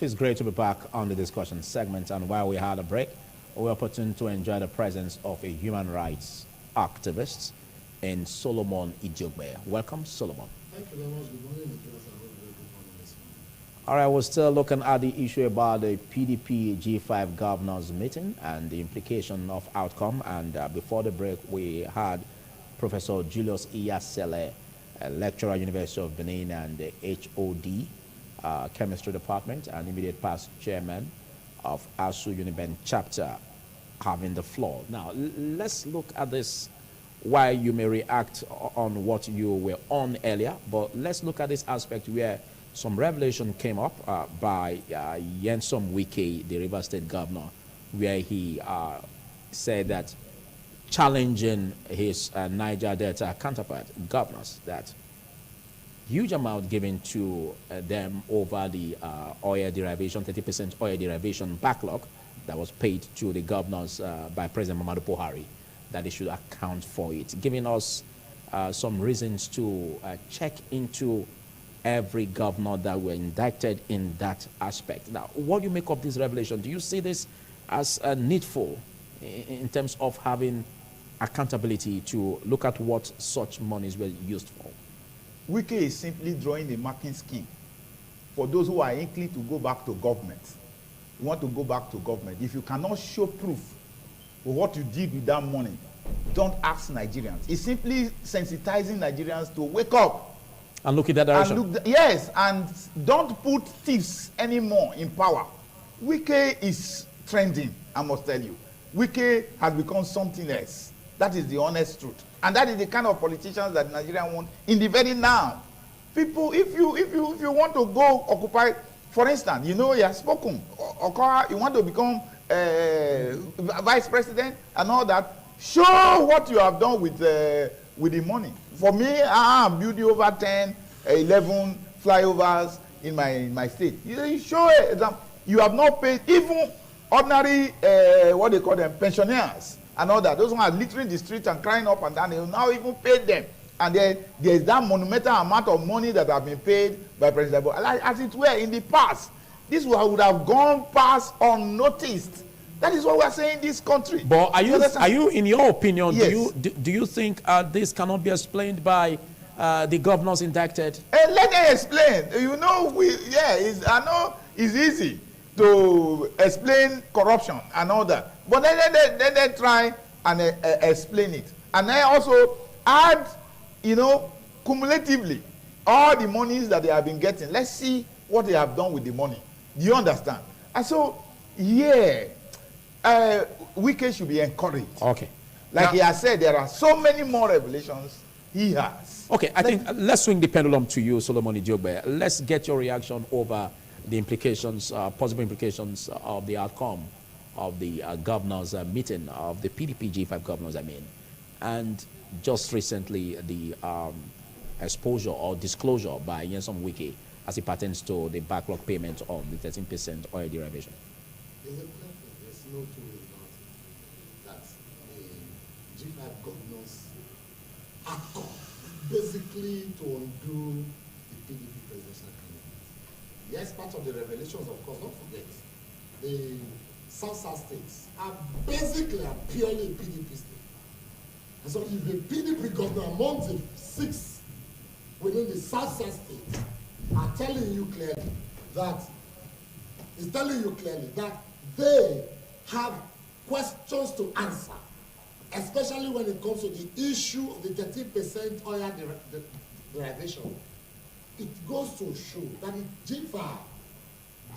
It's great to be back on the discussion segment, and while we had a break, we were opportune to enjoy the presence of a human rights activist in Solomon Ijogbe. Welcome, Solomon. Thank you very much. Good morning, Nicholas. I hope you're good morning this morning. All right, we're still looking at the issue about the PDP G5 governors meeting and the implication of outcome. And before the break, we had Professor Julius Iyasele, a lecturer at University of Benin and the HOD, Chemistry Department, and immediate past chairman of ASU Uniben chapter, having the floor. Now, let's look at this. Why you may react on what you were on earlier, but let's look at this aspect where some revelation came up by Nyesom Wike, the Rivers State governor, where he said that challenging his Niger Delta counterpart governors, that huge amount given to them over the oil derivation, 30% oil derivation backlog that was paid to the governors by President Muhammadu Buhari, that they should account for it, giving us some reasons to check into every governor that were indicted in that aspect. Now, what do you make of this revelation? Do you see this as needful in terms of having accountability to look at what such monies were used for? Wike is simply drawing a marking scheme for those who are inclined to go back to government. You want to go back to government. If you cannot show proof of what you did with that money, don't ask Nigerians. It's simply sensitizing Nigerians to wake up and look in that direction. Yes, and don't put thieves anymore in power. Wike is trending, I must tell you. Wike has become something else. That is the honest truth. And that is the kind of politicians that Nigeria want in the very now. People, if you want to go occupy, for instance, you know, he has spoken, or you want to become vice president and all that, show what you have done with the money. For me, I am building over 10, 11 flyovers in my state. You show it. You have not paid even ordinary, what they call them, pensioners and all that. Those who are littering the streets and crying up and down, they will now even pay them. And then there is that monumental amount of money that have been paid by President Buhari, as it were in the past. This would have gone past unnoticed. That is what we are saying in this country. But are you, in your opinion, yes, do you think this cannot be explained by the governors indicted? Let them explain. You know, I know it's easy to explain corruption and all that. But then they try and explain it. And then also add, you know, cumulatively, all the monies that they have been getting. Let's see what they have done with the money. Do you understand? And so, yeah, Wike should be encouraged. Okay. Like now, he has said, there are so many more revelations he has. Okay, I think let's swing the pendulum to you, Solomon Ijogbe. Let's get your reaction over the implications, possible implications of the outcome of the governors meeting, of the PDP G5 governors, I mean. And just recently, the exposure or disclosure by Nyesom Wike as it pertains to the backlog payment of the 13% oil derivation. There's no two ways about it. That the G5 governors are basically to undo the PDP presidential candidate. Yes, part of the revelations, of course, don't forget, the South states are basically and purely PDP states. And so if the PDP governor among the 6 within the South states are telling you clearly that they have questions to answer, especially when it comes to the issue of the 13% oil derivation. It goes to show that G5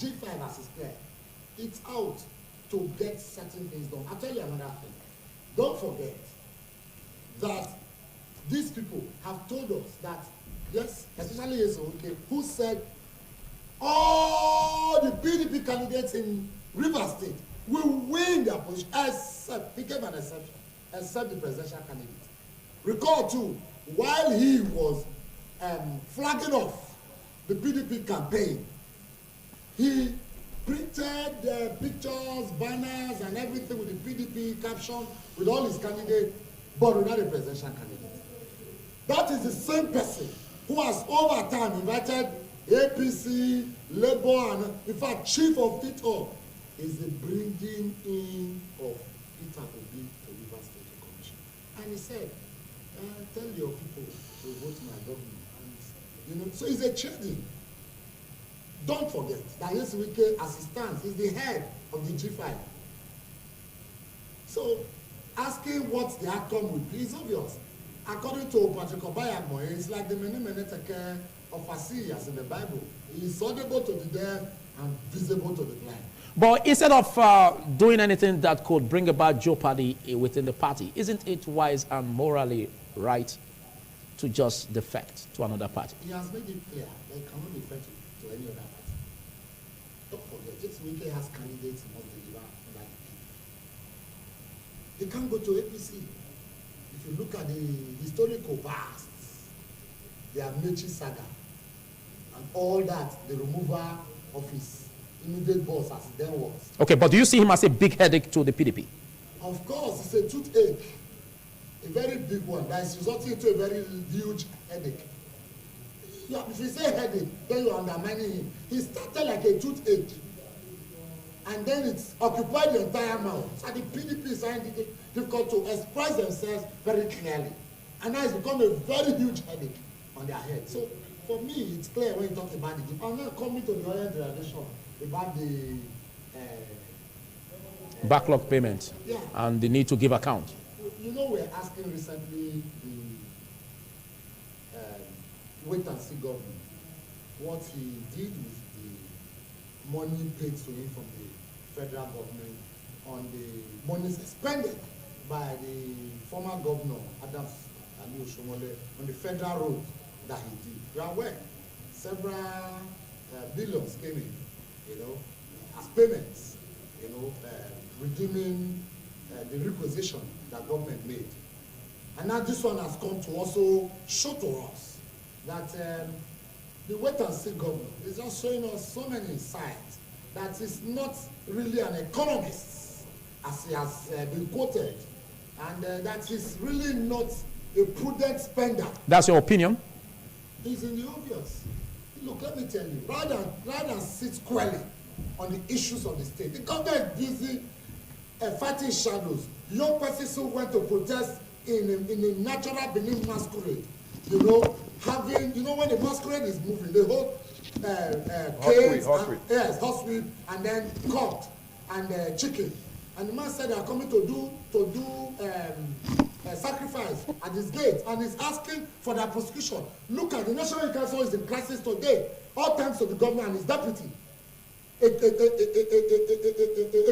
as is clear, it's out to get certain things done. I'll tell you another thing. Don't forget that these people have told us that, yes, especially Yesoke, who said all the PDP candidates in Rivers State will win their position, except, he gave an exception, except the presidential candidate. Recall too, while he was flagging off the PDP campaign, he printed pictures, banners, and everything with the PDP caption with all his candidates, but without a presidential candidate. That is the same person who has over time invited APC, Labour, and in fact, chief of it all is the bringing in of Peter Obi to Rivers State Commission. And he said, tell your people to vote my government. And, so it's a trading. Don't forget that Wike, as it stands, is the head of the G5. So asking what the outcome would be is obvious. According to Patrick Obayamo, it's like the many teke of Asias in the Bible. He is audible to the deaf and visible to the blind. But instead of doing anything that could bring about jeopardy within the party, isn't it wise and morally right to just defect to another party? He has made it clear that he cannot defect to any other party. Don't forget, this Wike has candidates in must deliver on that. He can't go to APC. If you look at the historical past, the Amechi saga, and all that, the removal of his immediate boss as it then was. Okay, but do you see him as a big headache to the PDP? Of course, it's a toothache, a very big one that is resulting into a very huge headache. Yeah, if you say headache, then you're undermining him. He started like a toothache, and then it's occupied the entire mouth. So the PDP is finding it difficult to express themselves very clearly, and now it's become a very huge headache on their head. So for me, it's clear when you talk about it. I'm not coming to the other derivation about the backlog payment, yeah, and the need to give account. You know, we're asking recently the wait and see government what he did with the money paid to him from the federal government on the money expended by the former governor Adams Ali Oshomole on the federal road that he did. You are aware, several billions came in, as payments, redeeming the requisition that government made. And now this one has come to also show to us that the wait and see government is just showing us so many signs that he's not really an economist, as he has been quoted, and that he's really not a prudent spender. That's your opinion? It's in the obvious. Look, let me tell you, rather than sit squarely on the issues of the state, the government is busy fighting shadows. Young persons who went to protest in a natural Benin masquerade, having, when the masquerade is moving, they hold horse whip, and then court and chicken. And the man said they are coming to do sacrifice at his gate, and he's asking for their prosecution. Look at the National Council is in crisis today, all thanks to the governor and his deputy. A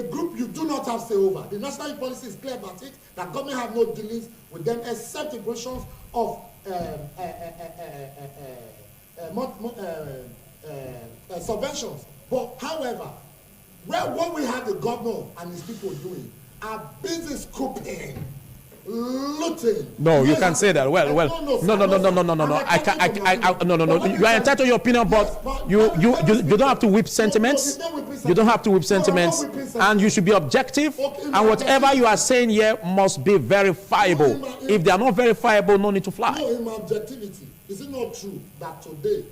group you do not have say over. The national policy is clear about it, that government have no dealings with them except the questions of subventions. But however, what we have the governor and his people doing are busy scooping, looting. No, you can say that. Well. No. I can't. No. You are entitled to your opinion, but you don't have to whip sentiments. You don't have to whip sentiments, and you should be objective. And whatever you are saying here must be verifiable. If they are not verifiable, no need to fly. No, in my objectivity, is it not true that today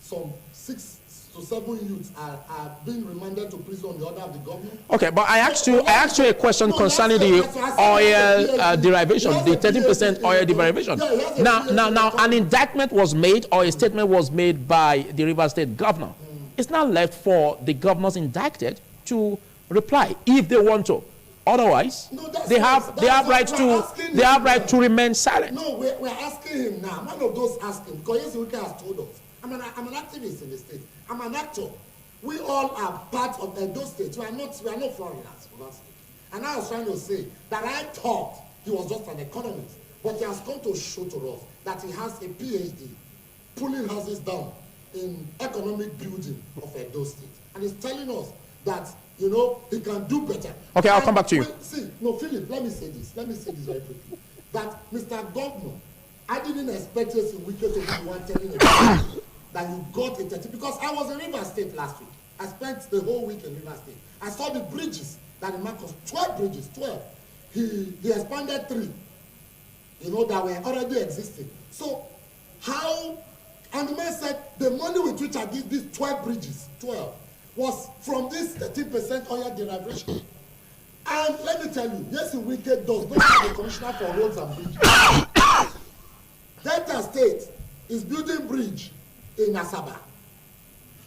some 6 to 7 youths are being remanded to prison on the order of the government? Okay, but I asked you a question concerning the oil derivation, the 13% oil derivation. Now, an indictment was made or a statement was made by the Rivers State governor. It's not left for the governors indicted to reply if they want to. Otherwise, they have right to remain silent. No, we're asking him now. One of those asking, because Wike has told us. I'm an activist in the state. I'm an actor. We all are part of Edo State. We are not foreigners. And I was trying to say that I thought he was just an economist, but he has come to show to us that he has a PhD, pulling houses down in economic building of Edo State, and he's telling us that he can do better. Okay, I'll come back to you. Philip, let me say this very quickly. That Mr. Governor, I didn't expect you to be the one telling me that you got a 30, because I was in Rivers State last week. I spent the whole week in Rivers State. I saw the bridges that the man cost, 12 bridges, 12. He expanded 3, that were already existing. So how And the man said, the money with which I did these 12 bridges, 12, was from this 13% oil derivation. And let me tell you, yes, Wike does not have a commissioner for roads and bridges. Delta State is building bridge in Asaba.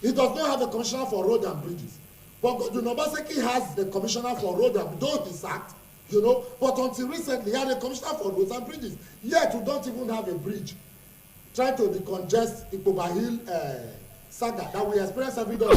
He does not have a commissioner for road and bridges. But Obaseki has the commissioner for road and bridges, though he's sacked, you know, but until recently he had a commissioner for roads and bridges. Yet we don't even have a bridge. Trying to decongest Ikobahil saga that we experience every day,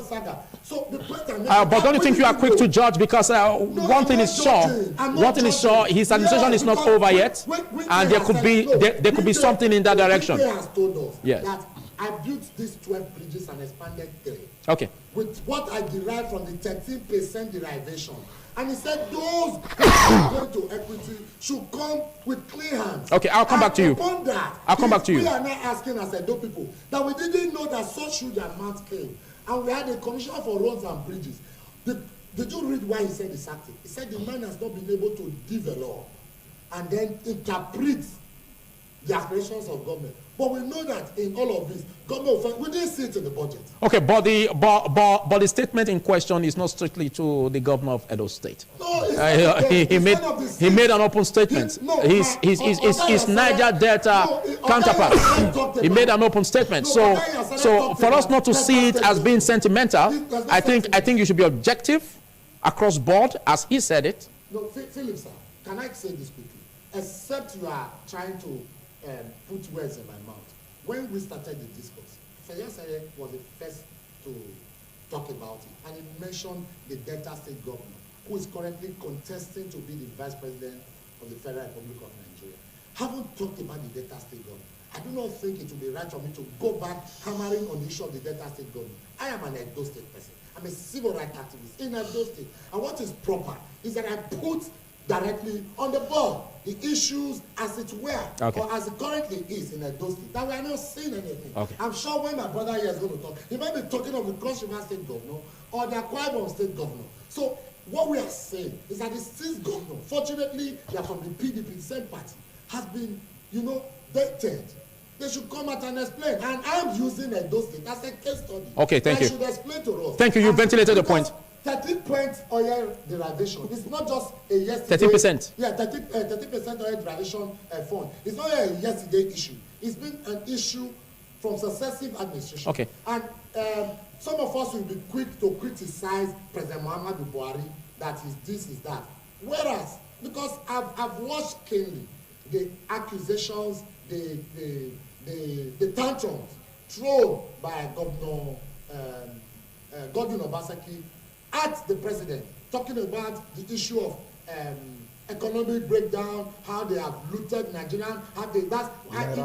saga. So the point I'm making, but don't you think you are quick to judge? Because one thing is sure, his administration is not over yet, and there could be there could be something in that direction. Wike has told us yes. that I built these 12 bridges and expanded 3. Okay. With what I derived from the 13% derivation. And he said those who are going to equity should come with clean hands. Okay, I'll come back to you. Upon that, I'll come back to you. We are not asking as Edo people that we didn't know that such huge amount came. And we had a commissioner for roads and bridges. Did you read why he said he sacked it? He said the man has not been able to develop and then interpret the aspirations of government. But we know that in all of this, government, we didn't see it in the budget. Okay, but the statement in question is not strictly to the governor of Edo State. No, he made an open statement. His Niger Delta counterpart. He made an open statement. So for us not to see it as being sentimental, I think you should be objective across board, as he said it. No, Philip, sir, can I say this quickly? Except you are trying to put words in my mouth. When we started the discourse, Fayese was the first to talk about it, and he mentioned the Delta State governor, who is currently contesting to be the vice president of the Federal Republic of Nigeria. Haven't talked about the Delta State governor. I do not think it would be right for me to go back hammering on the issue of the Delta State government. I am an Edo State person. I'm a civil rights activist in Edo State. And what is proper is that I put directly on the board the issues as it were, okay, or as it currently is in Edo State, that we are not seeing anything. Okay. I'm sure when my brother here is going to talk, he might be talking of the Cross River State governor or the Akwa Ibom State governor. So what we are saying is that the state governor, fortunately, they are from the PDP, the same party, has been, dated. They should come out and explain. And I'm using Edo State as a case study. Okay, thank you. They should explain to us. Thank you. You ventilated the point. 13% oil derivation. It's not just a yesterday. 30%. Yeah, 30% oil derivation fund. It's not a yesterday issue. It's been an issue from successive administration. Okay. And some of us will be quick to criticize President Muhammadu Buhari that is this, is that. Whereas, because I've watched keenly the accusations, the tantrums thrown by Governor Godwin Obaseki at the president, talking about the issue of economic breakdown, how they have looted Nigerian, how they, that's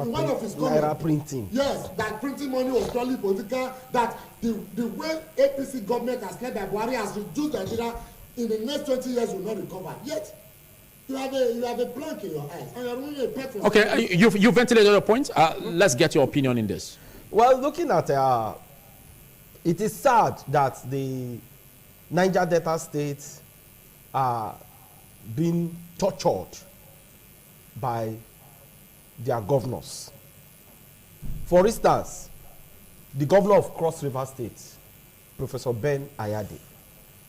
one of his comments. Printing. Yes, that printing money was purely political, that the way APC government has led by Buhari has reduced Nigeria in the next 20 years will not recover. Yet, you have a plank in your eyes, and you're running a pet for Okay, you ventilated a point. Let's get your opinion in this. Well, looking at it is sad that the Niger Delta states are being tortured by their governors. For instance, the governor of Cross River State, Professor Ben Ayade.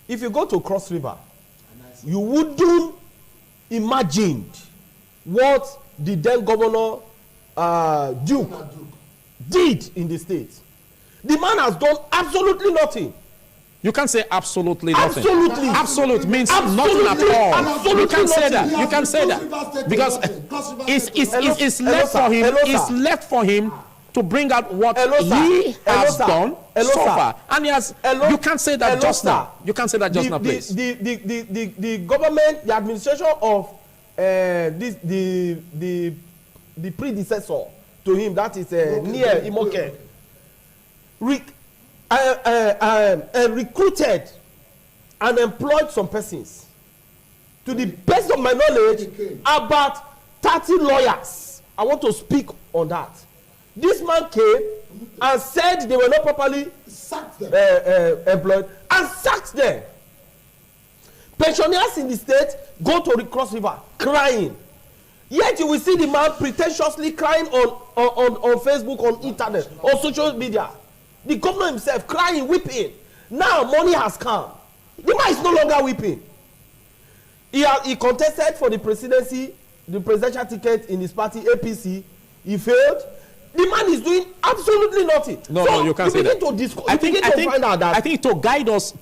If you go to Cross River, you wouldn't imagine what the then governor Duke did in the state. The man has done absolutely nothing. You can't say absolutely nothing. Absolutely. Absolute means Absolutely. nothing at all. Absolutely You can't say that. nothing. You can't say that. Because it's left for him to bring out what he has done so far. And he has, you can't say that just now. You can't say that just now, please. The government, the administration of the predecessor to him, that is near Imoke, recruited and employed some persons. To the best of my knowledge, about 30 lawyers. I want to speak on that. This man came and said they were not properly employed and sacked them. Pensioners in the state go to the Cross River crying. Yet you will see the man pretentiously crying on Facebook, on internet, on social media. The governor himself crying, weeping. Now money has come. The man is no longer weeping. He contested for the presidency, the presidential ticket in his party, APC. He failed. The man is doing absolutely nothing. No, you can't say that. I think to guide us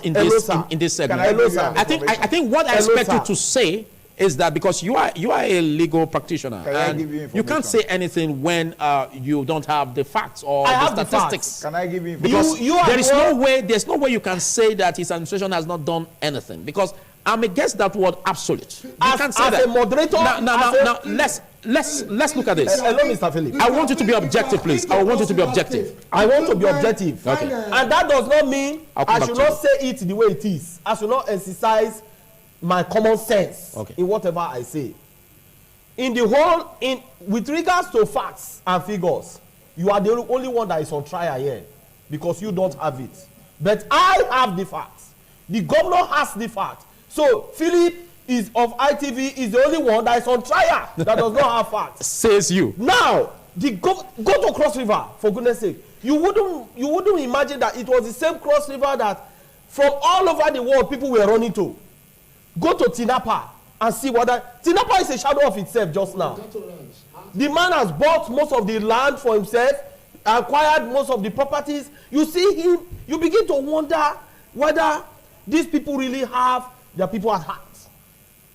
in this segment. I think what I expect you to say is that because you are a legal practitioner and you can't say anything when you don't have the facts or the statistics. Can I give you because there's no way you can say that his administration has not done anything, because I'm against that word absolute. You can't say that. A moderator. Now, let's look at this. Hello, Mr. Philip. I want you to be objective, please. I want you to be objective. I want to be objective. Okay. And that does not mean I should not say it the way it is. I should not exercise my common sense in whatever I say. With regards to facts and figures, you are the only one that is on trial here because you don't have it. But I have the facts. The governor has the facts. So Philip is of ITV is the only one that is on trial that does not have facts. Says you. Now, go to Cross River, for goodness sake. You wouldn't imagine that it was the same Cross River that from all over the world people were running to. Go to Tinapa and see whether Tinapa is a shadow of itself just now. The man has bought most of the land for himself, acquired most of the properties. You see him, you begin to wonder whether these people really have their people at heart.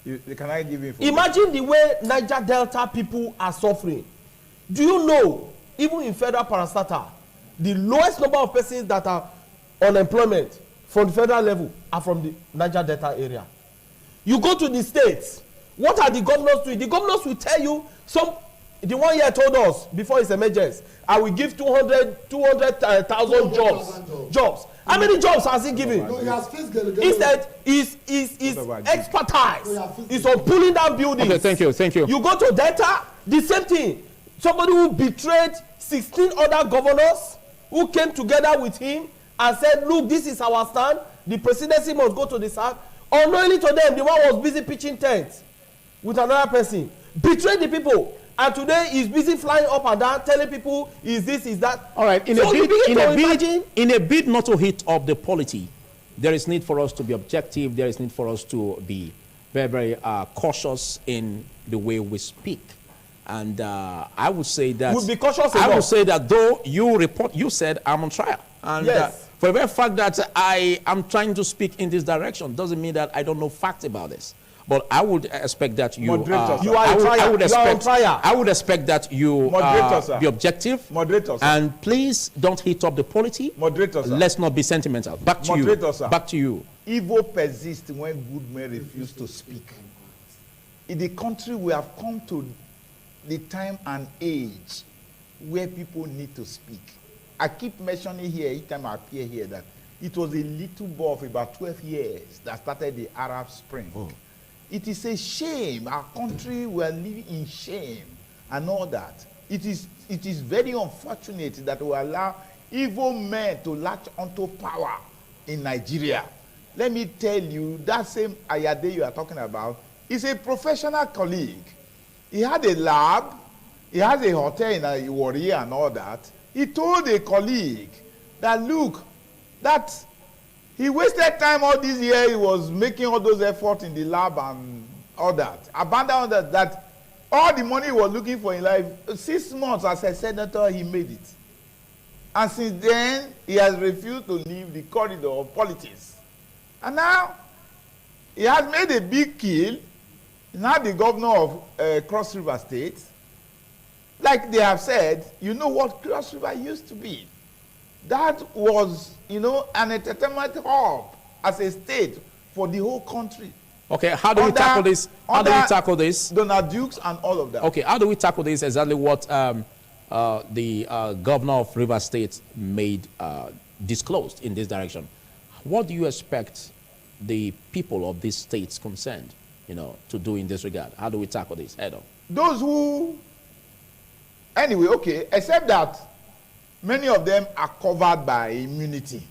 Can I give you Imagine the way Niger Delta people are suffering. Do you know, even in federal parastatal, the lowest number of persons that are unemployment from the federal level are from the Niger Delta area. You go to the states, what are the governors doing? The governors will tell you, the one year told us before his emergence, I will give 200,000 jobs. How many jobs has he given? No, he has faced instead, his expertise is on pulling down buildings. Okay, thank you. You go to Delta, the same thing. Somebody who betrayed 16 other governors who came together with him and said, look, this is our stand. The presidency must go to the south. Unknowingly to them, the one was busy pitching tents with another person. Betrayed the people. And today he's busy flying up and down, telling people, is this, is that. All right, in a bid not to hit up the polity, there is need for us to be objective. There is need for us to be very, very cautious in the way we speak. And I would say that we'll be cautious I would say that though you said I'm on trial. And yes. For the very fact that I am trying to speak in this direction doesn't mean that I don't know facts about this. But I would expect that you on trial. I would expect that you be objective. Moderator, sir. And please don't hit up the polity. Moderator, sir. Let's not be sentimental. Back to Moderator, you. Sir. Back to you. Evil persists when good men refuse to speak. In the country, we have come to the time and age where people need to speak. I keep mentioning here, each time I appear here, that it was a little boy of about 12 years that started the Arab Spring. Oh. It is a shame. Our country, we are living in shame and all that. It is very unfortunate that we allow evil men to latch onto power in Nigeria. Let me tell you, that same Ayade you are talking about is a professional colleague. He had a lab, he has a hotel in Iwari and all that. He told a colleague that, look, that he wasted time all this year. He was making all those efforts in the lab and all that. Abandoned all that all the money he was looking for in life, 6 months as a senator, he made it. And since then, he has refused to leave the corridor of politics. And now, he has made a big kill. He's now the governor of Cross River State. Like they have said, you know what Cross River used to be. That was, an entertainment hub as a state for the whole country. Okay, how do we tackle this? How do we tackle this? Donald Dukes and all of that. Okay, how do we tackle this? Exactly what the governor of River State made disclosed in this direction. What do you expect the people of these states concerned, to do in this regard? How do we tackle this head on? Those who, anyway, okay, except that many of them are covered by immunity.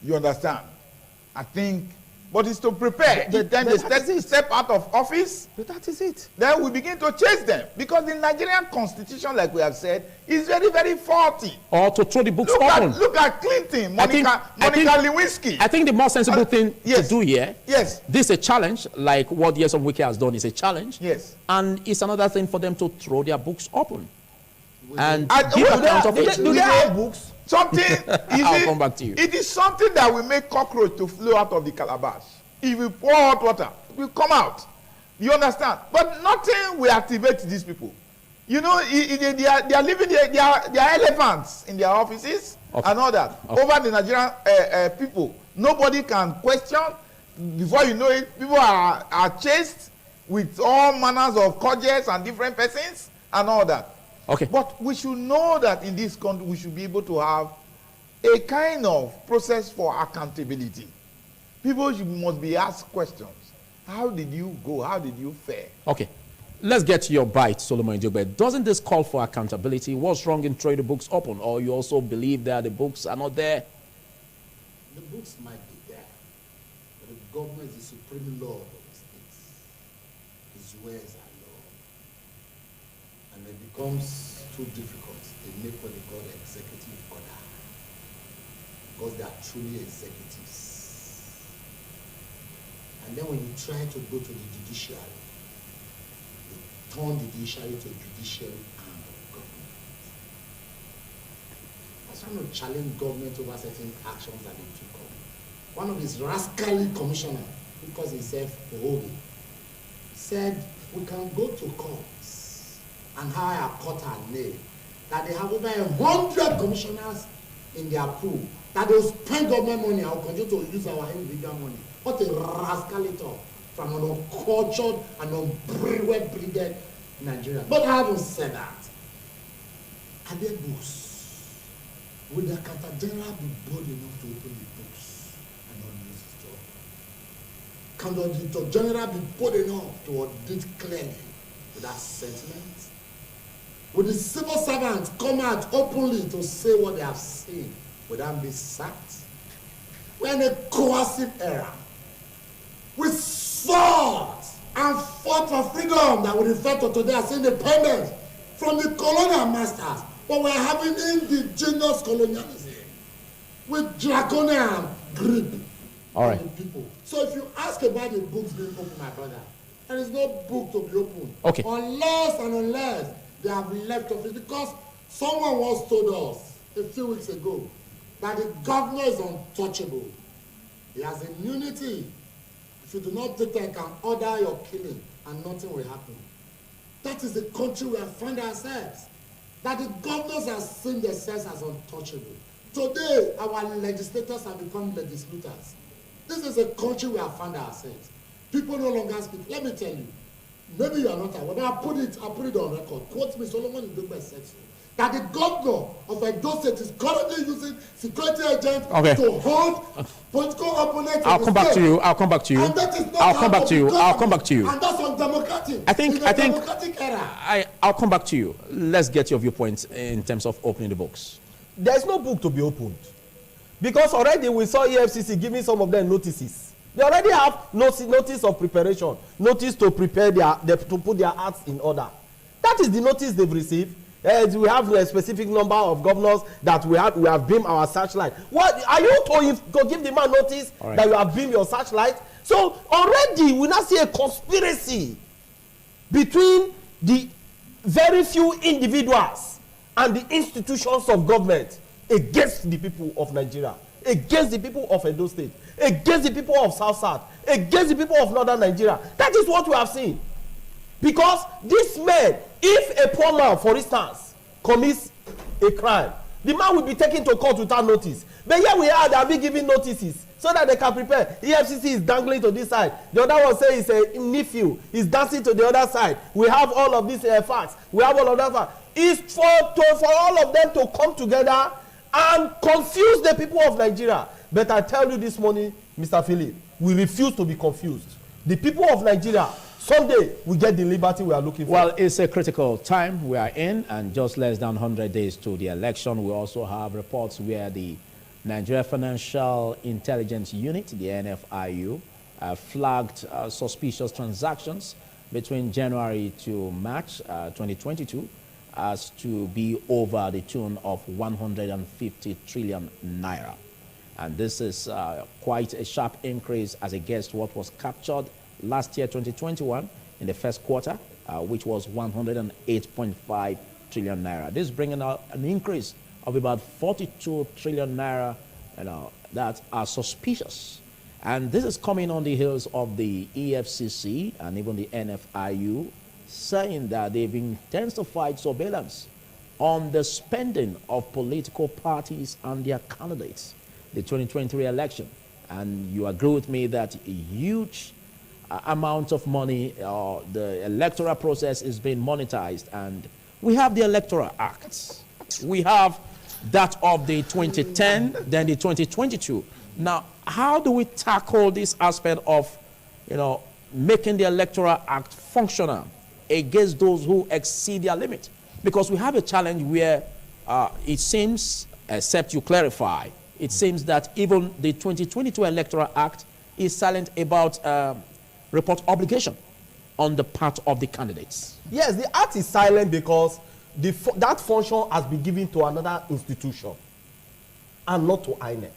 You understand? I think but it's to prepare. But Then they step out of office. But that is it. Then we begin to chase them, because the Nigerian constitution, like we have said, is very, very faulty. Or to throw the books open. Look at Clinton, Monica Lewinsky. I think the more sensible thing yes, to do here, yes, this is a challenge, like what Years of Wiki has done is a challenge. Yes. And it's another thing for them to throw their books open. And give account of it. Do they have books? Something, I'll come back to you. It is something that will make cockroach to flow out of the calabash. If you pour hot water, it will come out. You understand? But nothing will activate these people. You know, they are living, they are elephants in their offices and all that. Over the Nigerian people. Nobody can question. Before you know it, people are chased with all manners of courtiers and different persons and all that. Okay. But we should know that in this country, we should be able to have a kind of process for accountability. People must be asked questions. How did you go? How did you fare? Okay. Let's get to your bite, Solomon Njogbe. Doesn't this call for accountability? What's wrong in throwing the books open? Or you also believe that the books are not there? The books might be there, but the government is the supreme law of the states. His words are law. And it becomes too difficult. They make what they call the executive order, because they are truly executives. And then when you try to go to the judiciary, they turn the judiciary to a judiciary arm of government. I was trying to challenge government over certain actions that they took on. One of his rascally commissioners, who calls himself Ohogi, said we can go to courts and hire a court and name that they have over 100 commissioners in their pool, that they will spend government money and will continue to use our individual money. What a rascally talk from an uncultured and unbreeded Nigerian. But having said that, are there books? Will the Accountant General be bold enough to open the books and not use his job? Can the Auditor General be bold enough to audit clearly without sentiment? Will the civil servants come out openly to say what they have seen without being sacked? We're in a coercive era. We fought and fought for freedom that we refer to today as independence from the colonial masters. But we're having indigenous colonialism with draconian grip on the people. So if you ask about the books being opened, my brother, there is no book to be opened. Okay. Unless they have left office. Because someone once told us a few weeks ago that the governor is untouchable. He has immunity. If you do not take care, he can order your killing and nothing will happen. That is the country we have found ourselves. That the governors have seen themselves as untouchable. Today, our legislators have become legislators. This is a country we have found ourselves. People no longer speak. Let me tell you, maybe you are not aware, but I'll put it on record. Quote me, Solomon Njogbe said so, that the governor of Edo State is currently using security agents to hold political opponents. I'll come back to you. I'll come back to you. And that is not I'll come back to you. I'll come back to you. And that's undemocratic. I think democratic era. I'll come back to you. Let's get your viewpoints in terms of opening the books. There's no book to be opened, because already we saw EFCC giving some of them notices. They already have notice of preparation, notice to prepare to put their acts in order. That is the notice they've received. We have a specific number of governors that we have beamed our searchlight. What are you to give the man notice that you have beamed your searchlight? So already we now see a conspiracy between the very few individuals and the institutions of government against the people of Nigeria, against the people of Edo State, against the people of South, against the people of Northern Nigeria. That is what we have seen. Because these men, if a poor man, for instance, commits a crime, the man will be taken to court without notice. But here we are, they have been giving notices so that they can prepare. EFCC is dangling to this side. The other one says it's a nephew. He's dancing to the other side. We have all of these facts. We have all of that facts. It's for all of them to come together and confuse the people of Nigeria. But I tell you this morning, Mr. Philip, we refuse to be confused. The people of Nigeria, someday we get the liberty we are looking for. Well, it's a critical time we are in, and just less than 100 days to the election. We also have reports where the Nigeria Financial Intelligence Unit, the NFIU, flagged suspicious transactions between January to March 2022 as to be over the tune of 150 trillion naira. And this is quite a sharp increase as against what was captured last year, 2021, in the first quarter, which was 108.5 trillion naira. This is bringing out an increase of about 42 trillion naira, that are suspicious. And this is coming on the heels of the EFCC and even the NFIU saying that they've intensified surveillance on the spending of political parties and their candidates, the 2023 election. And you agree with me that a huge amount of money, the electoral process is being monetized. And we have the Electoral Act. We have that of the 2010, then the 2022. Now, how do we tackle this aspect of, making the Electoral Act functional against those who exceed their limit? Because we have a challenge where it seems, except you clarify, it seems that even the 2022 Electoral Act is silent about report obligation on the part of the candidates. Yes, the act is silent because that function has been given to another institution and not to INEC.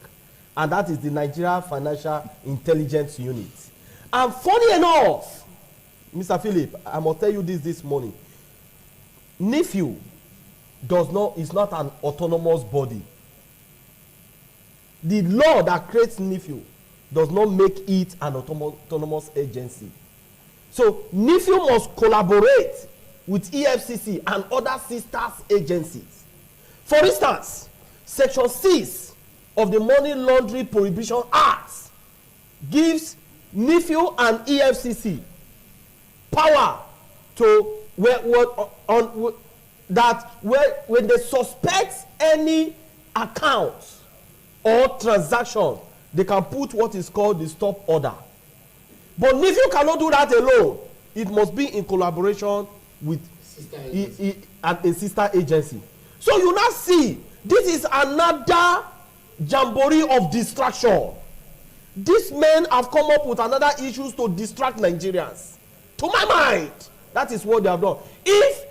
And that is the Nigeria Financial Intelligence Unit. And funny enough, Mr. Philip, I must tell you this morning. NIFU is not an autonomous body. The law that creates NIFU does not make it an autonomous agency. So NIFU must collaborate with EFCC and other sisters agencies. For instance, Section 6 of the Money Laundering Prohibition Act gives NIFU and EFCC power to when they suspect any account or transaction, they can put what is called the stop order. But NIFU cannot do that alone. It must be in collaboration with a sister agency. So you now see, this is another jamboree of distraction. These men have come up with another issues to distract Nigerians. To my mind, that is what they have done. If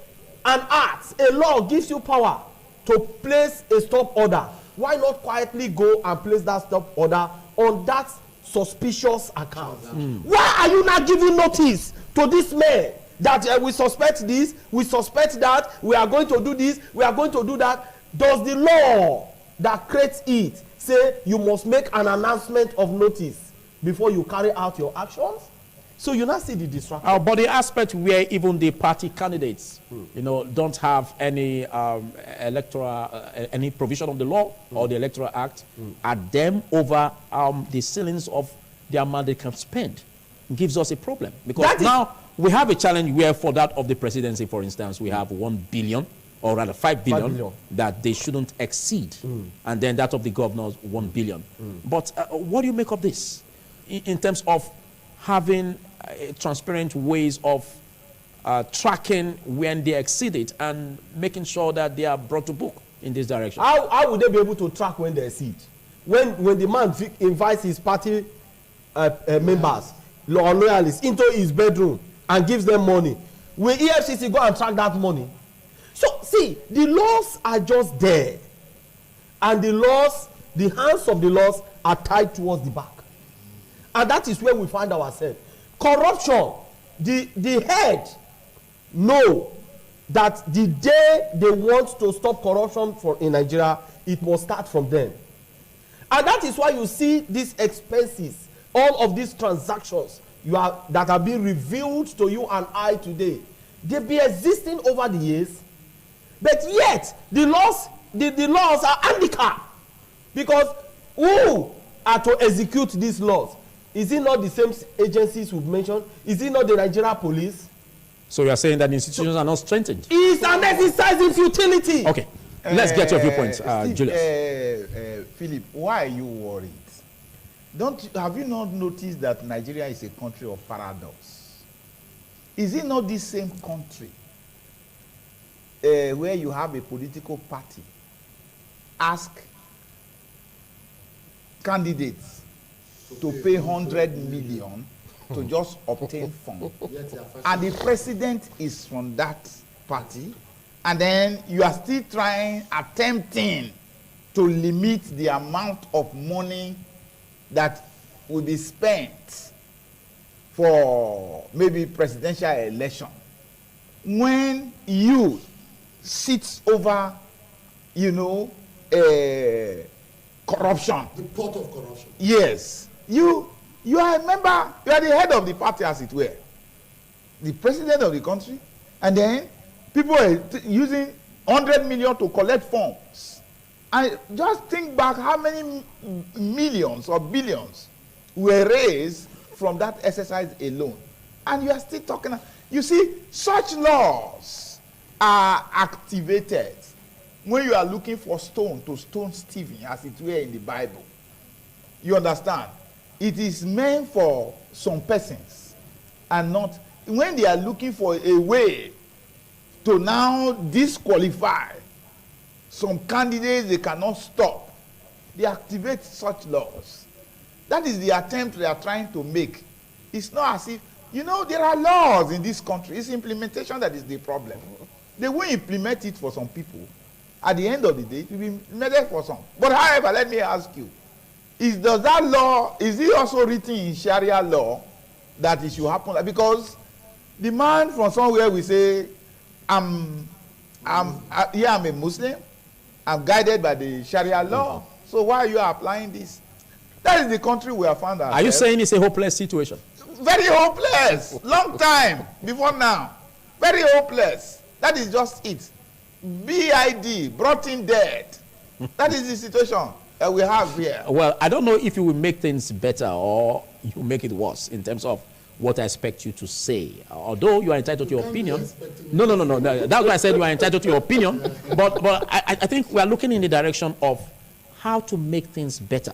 an act, a law gives you power to place a stop order, why not quietly go and place that stop order on that suspicious account? Why are you not giving notice to this man that we suspect this, we suspect that, we are going to do this, we are going to do that? Does the law that creates it say you must make an announcement of notice before you carry out your actions? So you now see the distraction. But the aspect where even the party candidates, don't have any electoral, any provision of the law or the Electoral Act, are them over the ceilings of the amount they can spend, gives us a problem. Because now we have a challenge where for that of the presidency, for instance, we have 1 billion, or rather 5 billion, that they shouldn't exceed. And then that of the governors, 1 billion. But what do you make of this in terms of having transparent ways of tracking when they exceed it and making sure that they are brought to book in this direction? How would they be able to track when they exceed? When the man invites his party members or loyalists into his bedroom and gives them money, will EFCC go and track that money? So see, the laws are just there, and the hands of the laws are tied towards the back. And that is where we find ourselves. Corruption, the head know that the day they want to stop corruption in Nigeria, it must start from them. And that is why you see these expenses, all of these transactions that are being revealed to you and I today. They've been existing over the years, but yet the laws are handicapped, because who are to execute these laws? Is it not the same agencies we've mentioned? Is it not the Nigeria police? So you are saying that the institutions are not strengthened? It's an exercise in futility. Okay, let's get your viewpoints, Julius. Philip, why are you worried? Have you not noticed that Nigeria is a country of paradox? Is it not the same country where you have a political party ask candidates to pay 100 million to just obtain funds. And the president is from that party, and then you are still attempting to limit the amount of money that will be spent for maybe presidential election. When you sit over, corruption. The pot of corruption. Yes. You are a member, you are the head of the party, as it were. The president of the country, and then people are using 100 million to collect funds. And just think back how many millions or billions were raised from that exercise alone. And you are still talking. You see, such laws are activated when you are looking for stone to stone Stephen, as it were in the Bible. You understand? It is meant for some persons, and not when they are looking for a way to now disqualify some candidates they cannot stop. They activate such laws. That is the attempt they are trying to make. It's not as if, there are laws in this country. It's implementation that is the problem. They will implement it for some people. At the end of the day, it will be implemented for some. But however, let me ask you, is it also written in Sharia law that it should happen? Because the man from somewhere will say, I'm a Muslim. I'm guided by the Sharia law. So why are you applying this? That is the country we have found ourselves. Are you saying it's a hopeless situation? Very hopeless. Long time before now. Very hopeless. That is just it. BID, brought in dead. That is the situation that we have here. Well, I don't know if you will make things better or you will make it worse in terms of what I expect you to say. Although you are entitled to your opinion. No. That's why I said you are entitled to your opinion. But I think we are looking in the direction of how to make things better.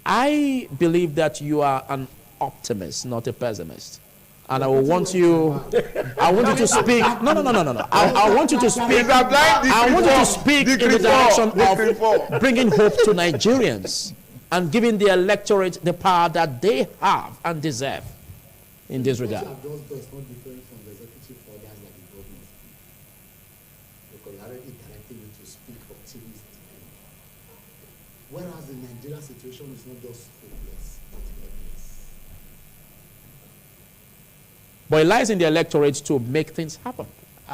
I believe that you are an optimist, not a pessimist. And I want you to speak. No. I want you to speak. I want you to speak in the direction of bringing hope to Nigerians and giving the electorate the power that they have and deserve in this regard. What you have just done is not different from the executive orders that the government give. Because you already directed me to speak optimistically. Whereas the Nigeria situation is not just hopeless, but helpless. But it lies in the electorate to make things happen. The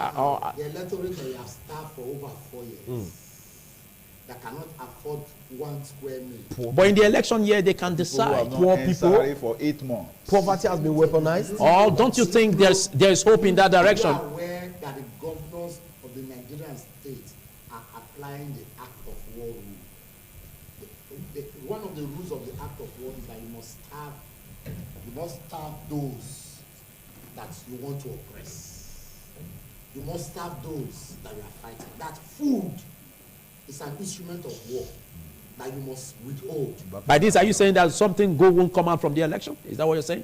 electorate that you have staffed for over 4 years that cannot afford 1 square meal. But in the election year, they can decide. Poor people for 8 months. Poverty has been weaponized. Or don't you think there's hope in that direction? You are aware that the governors of the Nigerian state are applying the Act of War rule. One of the rules of the Act of War is that you must starve those that you want to oppress. You must starve those that you are fighting. That food is an instrument of war that you must withhold. By this, are you saying that something good won't come out from the election? Is that what you're saying?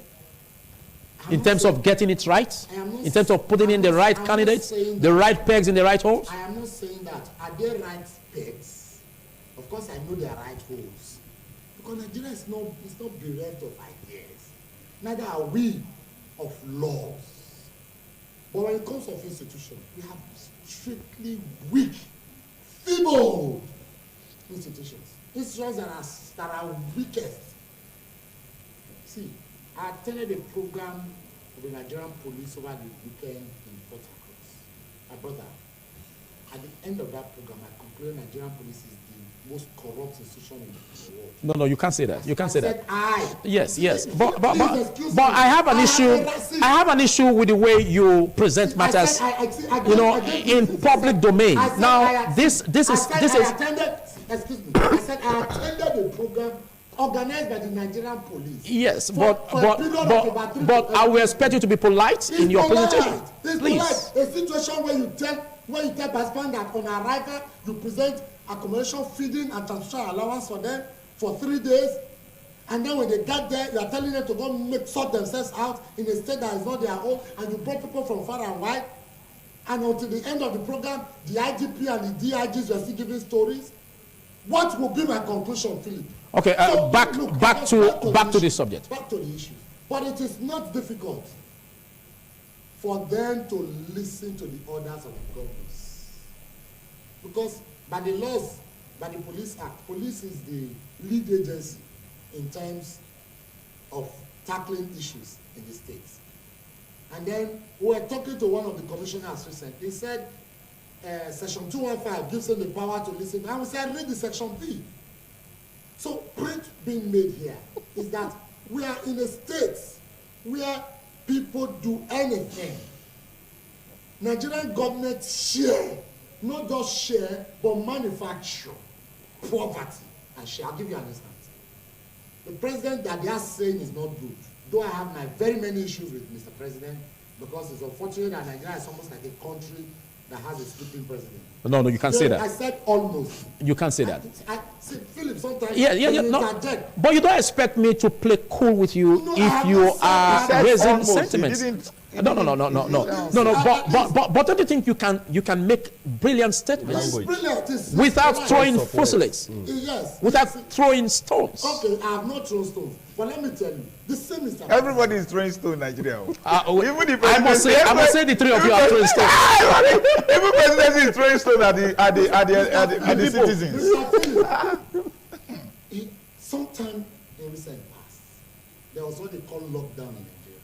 In terms of getting it right? In terms of putting in the right candidates? The right pegs in the right holes? I am not saying that. Are they right pegs? Of course, I know they are right holes. Because Nigeria is not bereft of ideas. Neither are we of laws. But when it comes to institutions, we have strictly weak, feeble institutions. Institutions that are weakest. See, I attended a program of the Nigerian police over the weekend in Port Harcourt. My brother, at the end of that program, I concluded Nigerian police is the most corrupt institution in the world. No, you can't say that. You can't say that. Yes. But Please, I have an issue. I have an issue with the way you present matters. In public domain. Now, this is. Excuse me. I said I attended a program organized by the Nigerian police. Yes, but I will expect you to be polite in your presentation. Please. A situation where you tell participants that on arrival you present accommodation, feeding, and transportation allowance for them for 3 days, and then when they get there, you are telling them to go sort themselves out in a state that is not their own, and you brought people from far and wide, and until the end of the program, the IGP and the DIGs were still giving stories. What will be my conclusion, Philip? Okay, So, back look, to the subject. Back to the issue. But it is not difficult for them to listen to the orders of the governors. Because by the laws, by the Police Act, police is the lead agency in terms of tackling issues in the states. And then we were talking to one of the commissioners recently. He said Section 215 gives them the power to listen. And we said, read the Section B. So, point being made here is that we are in a state where people do anything. Nigerian government share, not just share, but manufacture poverty and share. I'll give you an instance. The president that they are saying is not good, though I have my very many issues with Mr. President, because it's unfortunate that Nigeria is almost like a country that has a sleeping president. No, you can't say that. I said almost. You can't say that. See, Philip, sometimes Yeah, no. But you don't expect me to play cool with you if you are raising sentiments. No. But don't you think you can make brilliant statements without throwing fossils, Yes. without throwing stones? Okay, I have not thrown stones, but let me tell you, the same is happening. Everybody is throwing stone in Nigeria. Even the I must say the three of you are throwing stones. Even presidency is throwing stone at the citizens. Sometime in recent past, there was what they call lockdown in Nigeria.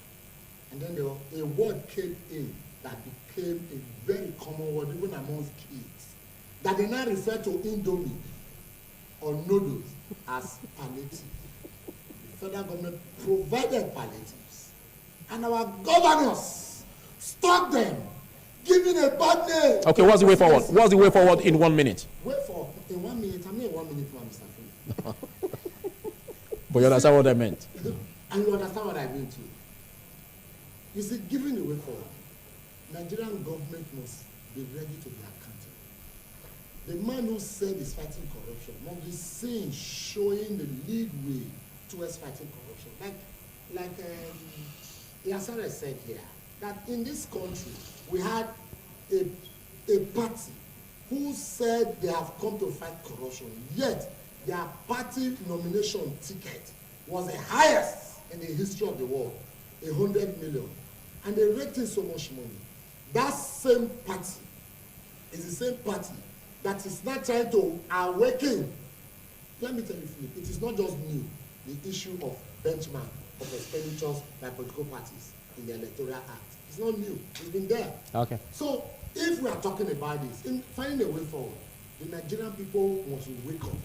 And then a word came in that became a very common word even amongst kids, that they now refer to Indomie or noodles as palliative. The federal government provided palliatives, and our governors stopped them, giving a bad name. Okay, what's the way forward? What's the way forward in 1 minute? Wait for in 1 minute. I'm here 1 minute, Mr. Philip. But you understand what I meant? And you understand what I mean too. You see, giving the way forward, Nigerian government must be ready to be accountable. The man who said he's fighting corruption must be seen showing the lead way towards fighting corruption. Like Yasara said here, that in this country we had a party who said they have come to fight corruption, yet their party nomination ticket was the highest in the history of the world, 100 million. And they raked in so much money. That same party is the same party that is not trying to awaken. Let me tell you, Philip, it is not just new, the issue of benchmark of expenditures by political parties in the Electoral Act. It's not new. It's been there. Okay. So if we are talking about this, in finding a way forward, the Nigerian people must wake up.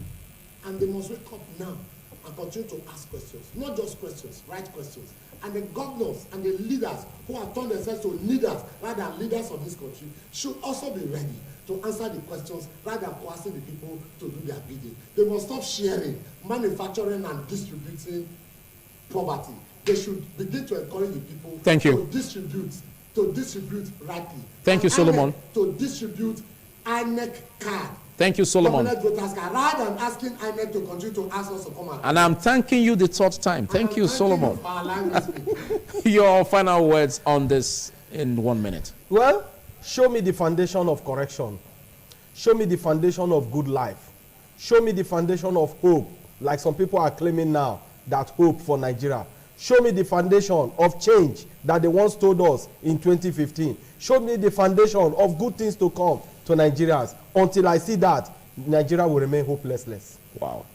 And they must wake up now and continue to ask questions. Not just questions, right questions. And the governors and the leaders who have turned themselves to leaders rather than leaders of this country should also be ready to answer the questions rather than coercing the people to do their bidding. They must stop sharing, manufacturing and distributing poverty. They should begin to encourage the people to distribute rightly. Thank you, Solomon. To distribute INEC card. Thank you, Solomon. Rather than asking INEC to continue to ask us to come and I'm thanking you the third time. Thank you, Solomon. Your final words on this in 1 minute. Well, show me the foundation of correction. Show me the foundation of good life. Show me the foundation of hope, like some people are claiming now, that hope for Nigeria. Show me the foundation of change that they once told us in 2015. Show me the foundation of good things to come to Nigerians. Until I see that, Nigeria will remain hopeless. Wow.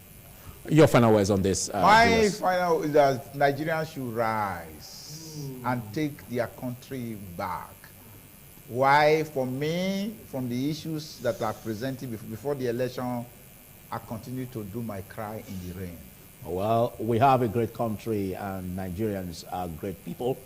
Your final words on this? My final is that Nigerians should rise and take their country back. Why? For me, from the issues that are presented before the election, I continue to do my cry in the rain. Well, we have a great country and Nigerians are great people.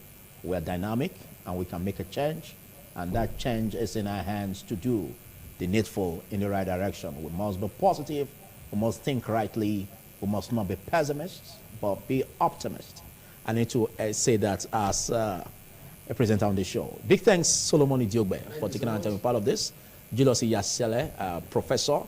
We are dynamic and we can make a change. And that change is in our hands to do the needful in the right direction. We must be positive. We must think rightly. We must not be pessimists, but be optimists. I need to say that as a presenter on the show. Big thanks, Solomon Idiogbe, for taking out time part of this. Julius Iyasele, professor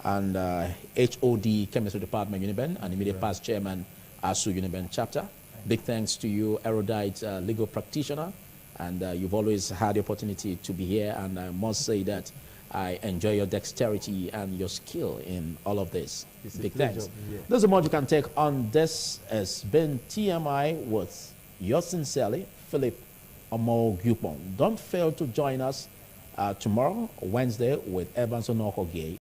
and HOD Chemistry Department, Uniben, and immediate past chairman, ASU Uniben chapter. Big thanks to you, erudite legal practitioner, and you've always had the opportunity to be here, and I must say that I enjoy your dexterity and your skill in all of this. It's a Big pleasure, thanks. yeah. This is much you can take on this. Has been TMI with yours sincerely, Philip Omo Gupon. Don't fail to join us tomorrow, Wednesday, with Evans Onokogie.